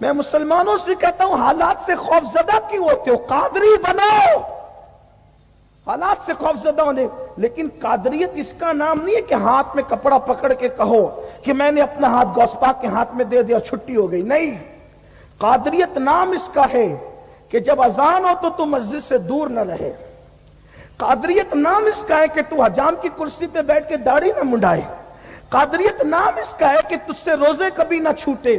میں مسلمانوں سے کہتا ہوں حالات سے خوفزدہ کیوں ہوتے ہو؟ قادری بنو، حالات سے خوفزدہ ہونے. لیکن قادریت اس کا نام نہیں ہے کہ ہاتھ میں کپڑا پکڑ کے کہو کہ میں نے اپنا ہاتھ غوث پاک کے ہاتھ میں دے دیا چھٹی ہو گئی. نہیں، قادریت نام اس کا ہے کہ جب اذان ہو تو مسجد سے دور نہ رہے. قادریت نام اس کا ہے کہ تو حجام کی کرسی پہ بیٹھ کے داڑھی نہ منڈائے. قادریت نام اس کا ہے کہ تجھ سے روزے کبھی نہ چھوٹے.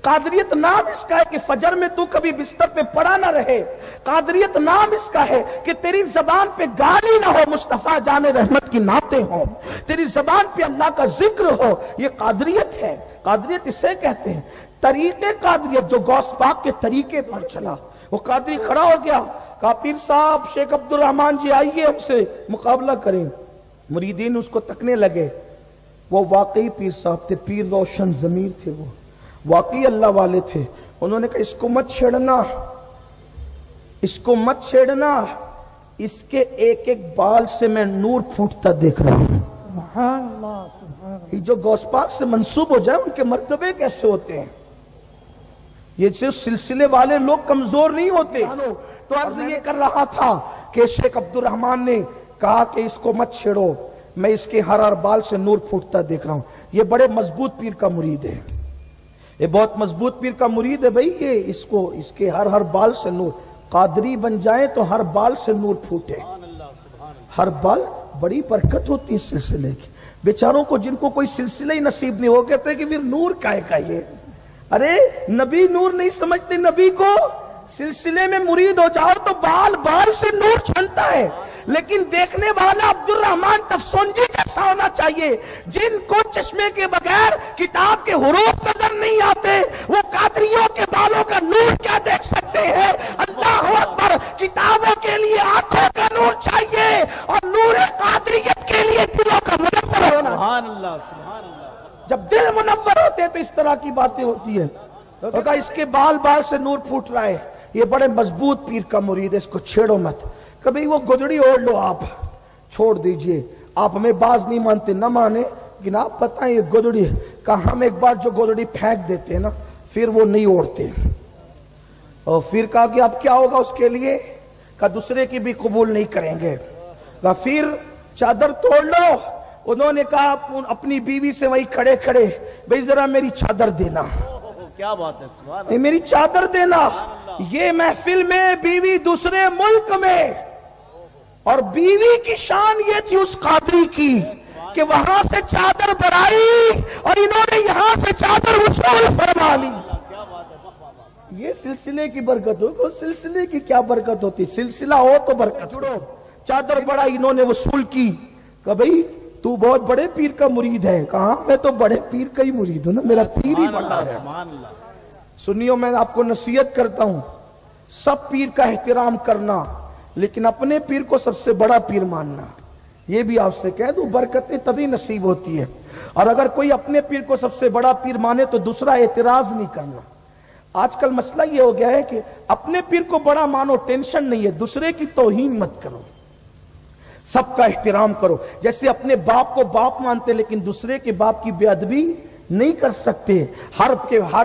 قادریت نام اس کا ہے کہ فجر میں تو کبھی بستر پہ پڑا نہ رہے. قادریت نام اس کا ہے کہ تیری زبان پہ گالی نہ ہو، مصطفیٰ جان رحمت کی نعتیں ہوں، تیری زبان پہ اللہ کا ذکر ہو. یہ قادریت ہے. قادریت اسے کہتے ہیں. طریقے قادریت جو غوث پاک کے طریقے پر چلا. وہ قادری کھڑا ہو گیا، کہا پیر صاحب شیخ عبد الرحمن جی آئیے ہم سے مقابلہ کریں. مریدین اس کو تکنے لگے. وہ واقعی پیر صاحب تھے، پیر روشن ضمیر تھے، وہ واقعی اللہ والے تھے. انہوں نے کہا اس کو مت چھیڑنا، اس کو مت چھیڑنا، اس کے ایک ایک بال سے میں نور پھوٹتا دیکھ رہا ہوں. سبحان اللہ سبحان اللہ. جو غوث پاک سے منسوب ہو جائے ان کے مرتبے کیسے ہوتے ہیں؟ یہ صرف سلسلے والے لوگ کمزور نہیں ہوتے. تو عرض یہ کر رہا تھا کہ شیخ عبد الرحمن نے کہا کہ اس کو مت چھیڑو، میں اس کے ہر بال سے نور پھوٹتا دیکھ رہا ہوں. یہ بڑے مضبوط پیر کا مرید ہے، یہ بہت مضبوط پیر کا مرید ہے بھائی. یہ اس کے ہر بال سے نور. قادری بن جائے تو ہر بال سے نور پھوٹے. ہر بال بڑی برکت ہوتی ہے سلسلے کی. بیچاروں کو جن کو کوئی سلسلہ ہی نصیب نہیں ہو کہتے کہ پھر نور کائے کا یہ. ارے نبی نور نہیں سمجھتے نبی کو. سلسلے میں مرید ہو جاؤ تو بال بال سے نور چھنتا ہے. لیکن دیکھنے والا عبد الرحمن تفسونجی جیسا ہونا چاہیے. جن کو چشمے کے بغیر کتاب کے حروف نظر نہیں آتے وہ قادریوں کے بالوں کا نور کیا دیکھ سکتے ہیں؟ اللہ اکبر. کتابوں کے لیے آنکھوں کا نور چاہیے اور نور قادریت کے لیے دلوں کا منور ہونا. سبحان اللہ سبحان اللہ. جب دل منور ہوتے تو اس طرح کی باتیں ہوتی ہیں. اس کے بال بال سے نور پھوٹ رہا ہے. یہ بڑے مضبوط پیر کا مرید ہے، اس کو چھیڑو مت. کبھی وہ گدڑی اوڑھ لو، آپ چھوڑ دیجئے. آپ ہمیں باز نہیں مانتے، نہ مانے، لیکن آپ بتائیں یہ گدڑی کا ہم ایک بار جو گدڑی پھینک دیتے ہیں نا پھر وہ نہیں اوڑھتے. اور پھر کہا کہ اب کیا ہوگا اس کے لیے؟ کہا دوسرے کی بھی قبول نہیں کریں گے. کہا پھر چادر توڑ لو. انہوں نے کہا اپنی بیوی سے وہی کھڑے کھڑے، بھئی ذرا میری چادر دینا. کیا بات ہے سبحان اللہ. میری چادر دینا. یہ محفل میں بیوی دوسرے ملک میں، اور بیوی کی شان یہ تھی اس قادری کی کہ وہاں سے چادر بڑھائی اور انہوں نے یہاں سے چادر وصول فرما لی. یہ سلسلے کی برکت ہو. سلسلے کی کیا برکت ہوتی؟ سلسلہ ہو تو برکت. چادر بڑھائی انہوں نے وصول کی. کہ بھئی تو بہت بڑے پیر کا مرید ہے. کہاں میں تو بڑے پیر کا ہی مرید ہوں نا، میرا پیر ہی بڑا ہے. سنیو میں آپ کو نصیحت کرتا ہوں، سب پیر کا احترام کرنا لیکن اپنے پیر کو سب سے بڑا پیر ماننا. یہ بھی آپ سے کہہ دوں، برکتیں تبھی نصیب ہوتی ہے. اور اگر کوئی اپنے پیر کو سب سے بڑا پیر مانے تو دوسرا اعتراض نہیں کرنا. آج کل مسئلہ یہ ہو گیا ہے کہ اپنے پیر کو بڑا مانو، ٹینشن نہیں ہے، دوسرے کی توہین مت کرو، سب کا احترام کرو. جیسے اپنے باپ کو باپ مانتے لیکن دوسرے کے باپ کی بے ادبی نہیں کر سکتے. ہر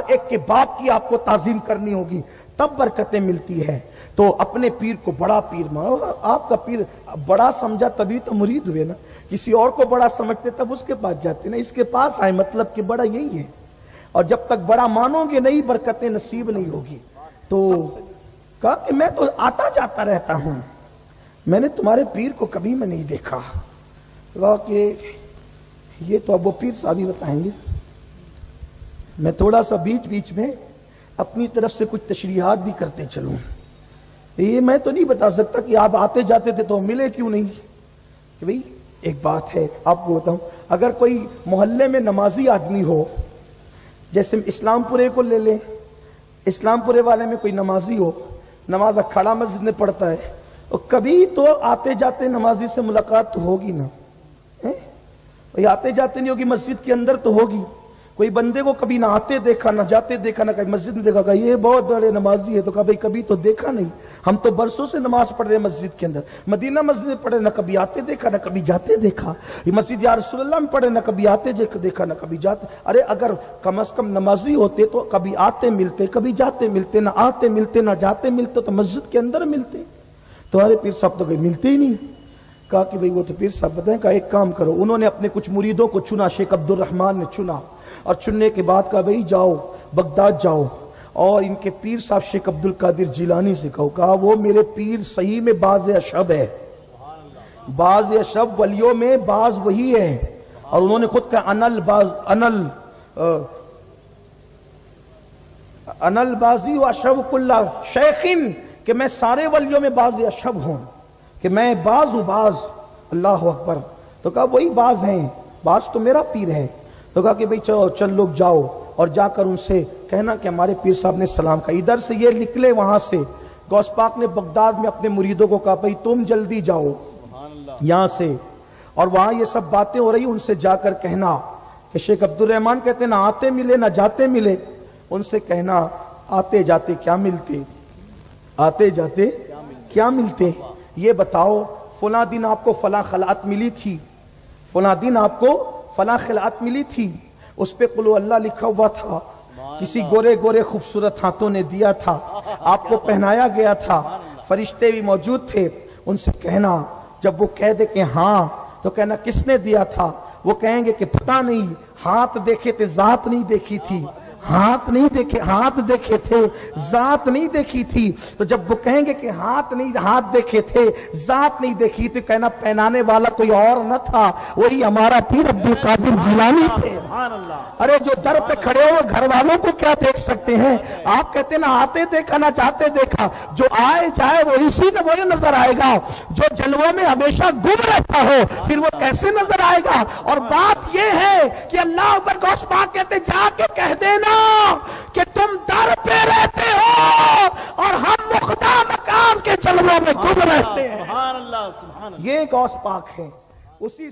ایک کے باپ کی آپ کو تعظیم کرنی ہوگی، تب برکتیں ملتی ہے. تو اپنے پیر کو بڑا پیر مانو. آپ کا پیر بڑا سمجھا تبھی تو مرید ہوئے نا. کسی اور کو بڑا سمجھتے تب اس کے پاس جاتے نا. اس کے پاس آئے مطلب کہ بڑا یہی ہے. اور جب تک بڑا مانو گے نہیں برکتیں نصیب نہیں ہوگی. تو کہا کہ میں تو آتا جاتا رہتا ہوں، میں نے تمہارے پیر کو کبھی میں نہیں دیکھا. کہا کہ یہ تو اب وہ پیر صاحب ہی بتائیں گے. میں تھوڑا سا بیچ بیچ میں اپنی طرف سے کچھ تشریحات بھی کرتے چلوں. یہ میں تو نہیں بتا سکتا کہ آپ آتے جاتے تھے تو ملے کیوں نہیں. کہ بھئی ایک بات ہے آپ کو بتاؤں، اگر کوئی محلے میں نمازی آدمی ہو، جیسے اسلام پورے کو لے لیں، اسلام پورے والے میں کوئی نمازی ہو، نماز کھڑا مسجد میں پڑھتا ہے، اور کبھی تو آتے جاتے نمازی سے ملاقات تو ہوگی نا. آتے جاتے نہیں ہوگی، مسجد کے اندر تو ہوگی. کوئی بندے کو کبھی نہ آتے دیکھا، نہ جاتے دیکھا، نہ کہیں مسجد میں دیکھا. کہ یہ بہت بڑے نمازی ہے، تو کہا بھئی کبھی تو دیکھا نہیں. ہم تو برسوں سے نماز پڑھ رہے ہیں مسجد کے اندر، مدینہ مسجد میں پڑھے، نہ کبھی آتے دیکھا نہ کبھی جاتے دیکھا، یہ مسجد یا رسول اللہ میں پڑھے، نہ کبھی آتے دیکھا نہ کبھی جاتے۔ ارے اگر کم از کم نمازی ہوتے تو کبھی آتے ملتے، کبھی جاتے ملتے، نہ آتے ملتے نہ جاتے ملتے تو مسجد کے اندر ملتے۔ تمہارے پیر صاحب تو کہیں ملتے ہی نہیں۔ کہا کہ بھئی وہ تو پیر صاحب بتائیں، کہا ایک کام کرو۔ انہوں نے اپنے کچھ مریدوں کو چنا، شیخ عبد الرحمن نے چنا، اور چننے کے بعد کہا بھئی جاؤ بغداد جاؤ اور ان کے پیر صاحب شیخ عبد القادر جیلانی سے کہو، کہا وہ میرے پیر صحیح میں باز اشب ہے، باز اشب ولیوں میں باز وہی ہے، اور انہوں نے خود کہا انل بازی و اشب کل شیخن، کہ میں سارے ولیوں میں باز اشب ہوں، کہ میں باز ہوں باز۔ اللہ اکبر۔ تو کہا وہی باز ہیں، باز تو میرا پیر ہے۔ تو کہا کہ بھئی چلو چل لوگ جاؤ اور جا کر ان سے کہنا کہ ہمارے پیر صاحب نے سلام کہا۔ ادھر سے یہ نکلے وہاں سے، غوث پاک نے بغداد میں اپنے مریدوں کو کہا بھئی تم جلدی جاؤ یہاں سے، اور وہاں یہ سب باتیں ہو رہی، ان سے جا کر کہنا کہ شیخ عبد الرحمن کہتے نہ آتے ملے نہ جاتے ملے، ان سے کہنا آتے جاتے کیا ملتے، آتے جاتے کیا ملتے، یہ بتاؤ فلاں دن آپ کو فلاں خلعت ملی تھی، فلاں دن آپ کو فلاں خلعت ملی تھی، اس پہ قل اللہ لکھا ہوا تھا، کسی گورے گورے خوبصورت ہاتھوں نے دیا تھا، آپ کو پہنایا گیا تھا، فرشتے بھی موجود تھے۔ ان سے کہنا جب وہ کہہ دے کہ ہاں تو کہنا کس نے دیا تھا، وہ کہیں گے کہ پتہ نہیں، ہاتھ دیکھے تھے ذات نہیں دیکھی تھی، ہاتھ نہیں دیکھے، ہاتھ دیکھے تھے ذات نہیں دیکھی تھی۔ تو جب وہ کہیں گے کہ ہاتھ دیکھے تھے ذات نہیں دیکھی تھی، کہنا پہنانے والا کوئی اور نہ تھا، وہی ہمارا پیر عبد القادر جیلانی تھے۔ ارے جو در پہ کھڑے ہوئے گھر والوں کو کیا دیکھ سکتے ہیں؟ آپ کہتے نہ آتے دیکھا نہ جاتے دیکھا، جو آئے جائے وہ اسی نے وہی نظر آئے گا، جو جلووں میں ہمیشہ گم رہتا ہو پھر وہ کیسے نظر آئے گا؟ اور بات یہ ہے کہ اللہ اکبر، غوث پاک کہتے جا کے کہہ دینا کہ تم در پہ رہتے ہو اور ہم مخدا مقام کے جلووں میں گم رہتے ہیں۔ سبحان اللہ، سبحان اللہ۔ یہ غوث پاک ہے، اسی